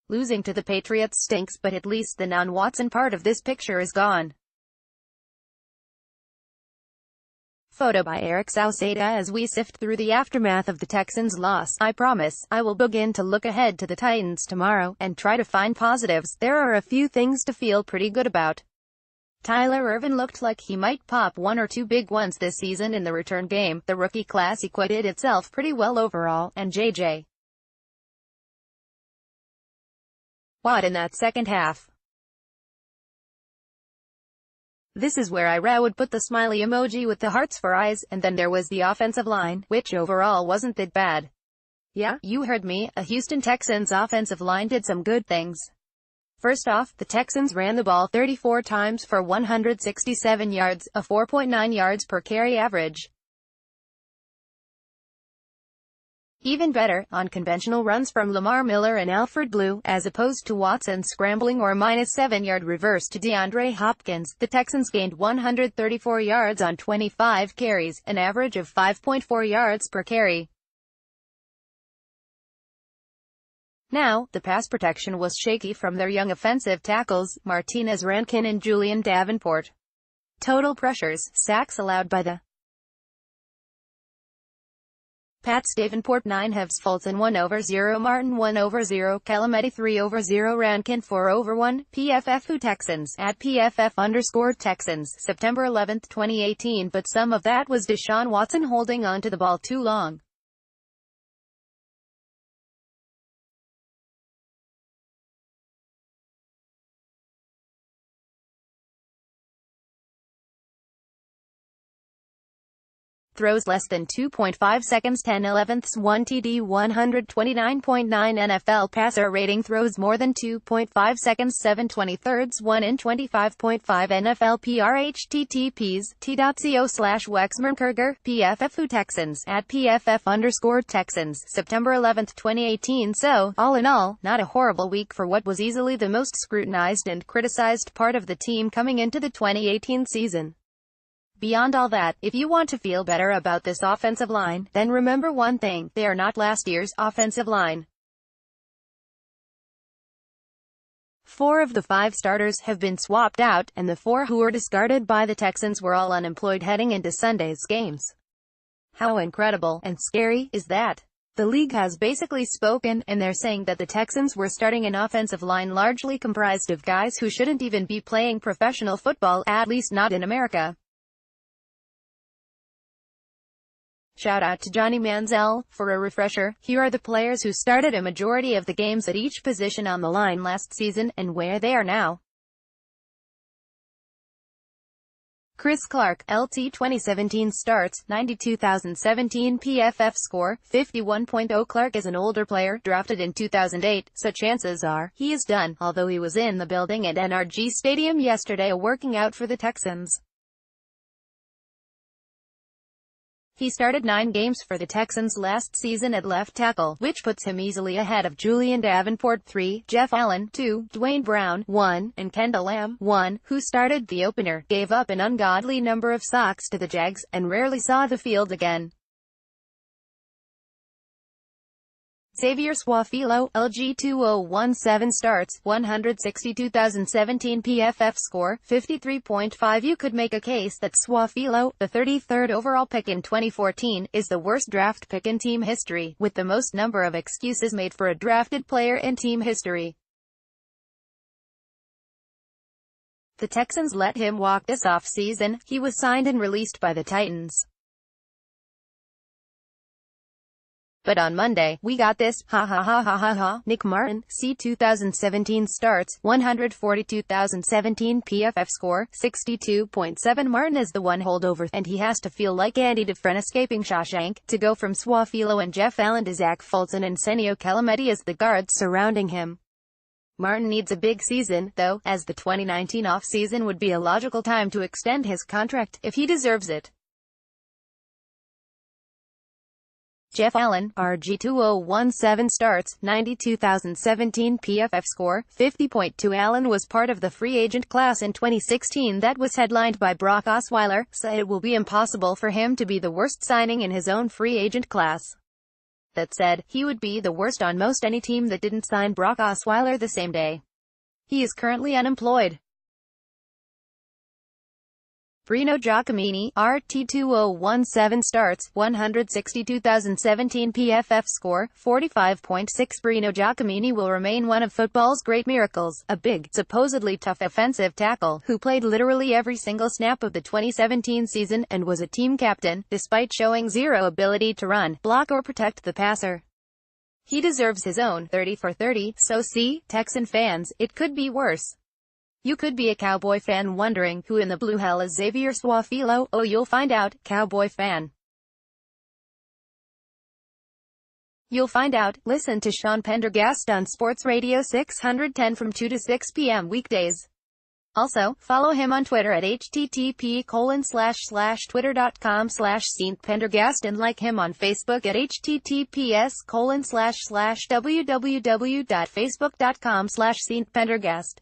Losing to the Patriots stinks, but at least the non-Watson part of this picture is gone. Photo by Eric Sauceda. As we sift through the aftermath of the Texans' loss, I promise, I will begin to look ahead to the Titans tomorrow, and try to find positives. There are a few things to feel pretty good about. Tyler Ervin looked like he might pop one or two big ones this season in the return game. The rookie class acquitted itself pretty well overall, and J.J. Watt in that second half. This is where I would put the smiley emoji with the hearts for eyes, and then there was the offensive line, which overall wasn't that bad. Yeah, you heard me, a Houston Texans offensive line did some good things. First off, the Texans ran the ball 34 times for 167 yards, a 4.9 yards per carry average. Even better, on conventional runs from Lamar Miller and Alfred Blue, as opposed to Watson scrambling or -7-yard reverse to DeAndre Hopkins, the Texans gained 134 yards on 25 carries, an average of 5.4 yards per carry. Now, the pass protection was shaky from their young offensive tackles, Martinez Rankin and Julian Davenport. Total pressures, sacks allowed by the Pats: Davenport 9 halves, Fulton 1/0, Martin 1/0, Calamity 3/0, Rankin 4/1. PFF Texans at PFF_Texans, September 11, 2018. But some of that was Deshaun Watson holding on to the ball too long. Throws less than 2.5 seconds, 10/11ths, 1 TD, 129.9 NFL passer rating. Throws more than 2.5 seconds, 7/23, 1 in 25.5 NFL PR. https t.co/Wexmerkerger, PFF Texans at PFF_Texans, September 11, 2018. So, all in all, not a horrible week for what was easily the most scrutinized and criticized part of the team coming into the 2018 season. Beyond all that, if you want to feel better about this offensive line, then remember one thing: they are not last year's offensive line. 4 of the 5 starters have been swapped out, and the 4 who were discarded by the Texans were all unemployed heading into Sunday's games. How incredible and scary is that? The league has basically spoken, and they're saying that the Texans were starting an offensive line largely comprised of guys who shouldn't even be playing professional football, at least not in America. Shout out to Johnny Manziel. For a refresher, here are the players who started a majority of the games at each position on the line last season, and where they are now. Chris Clark, LT 2017 starts, 92,017 PFF score, 51.0. Clark is an older player, drafted in 2008, so chances are, he is done, although he was in the building at NRG Stadium yesterday working out for the Texans. He started 9 games for the Texans last season at left tackle, which puts him easily ahead of Julian Davenport 3, Jeff Allen 2, Dwayne Brown 1, and Kendall Lamb 1, who started the opener, gave up an ungodly number of sacks to the Jags, and rarely saw the field again. Xavier a-Filo, LG 2017 starts, 162,017 PFF score, 53.5. You could make a case that a-Filo, the 33rd overall pick in 2014, is the worst draft pick in team history, with the most number of excuses made for a drafted player in team history. The Texans let him walk this offseason. He was signed and released by the Titans. But on Monday, we got this, ha ha ha ha ha ha. Nick Martin, C 2017 starts, 142,017 PFF score, 62.7. Martin is the one holdover, and he has to feel like Andy Dufresne escaping Shawshank, to go from a-Filo and Jeff Allen to Zach Fulton and Senio Calamity as the guards surrounding him. Martin needs a big season, though, as the 2019 off-season would be a logical time to extend his contract, if he deserves it. Jeff Allen, RG 2017 starts, 92,017 PFF score, 50.2. Allen was part of the free agent class in 2016 that was headlined by Brock Osweiler, so it will be impossible for him to be the worst signing in his own free agent class. that said, he would be the worst on most any team that didn't sign Brock Osweiler the same day. He is currently unemployed. Bruno Giacomini, RT2017 starts, 162,017 PFF score, 45.6. Bruno Giacomini will remain one of football's great miracles, a big, supposedly tough offensive tackle, who played literally every single snap of the 2017 season, and was a team captain, despite showing zero ability to run, block or protect the passer. He deserves his own 30 for 30, so see, Texan fans, it could be worse. You could be a Cowboy fan wondering, who in the blue hell is a-Filo? Oh, you'll find out, Cowboy fan. You'll find out. Listen to Sean Pendergast on Sports Radio 610 from 2 to 6 p.m. weekdays. Also, follow him on Twitter at http://twitter.com/StPendergast and like him on Facebook at https://www.facebook.com/StPendergast.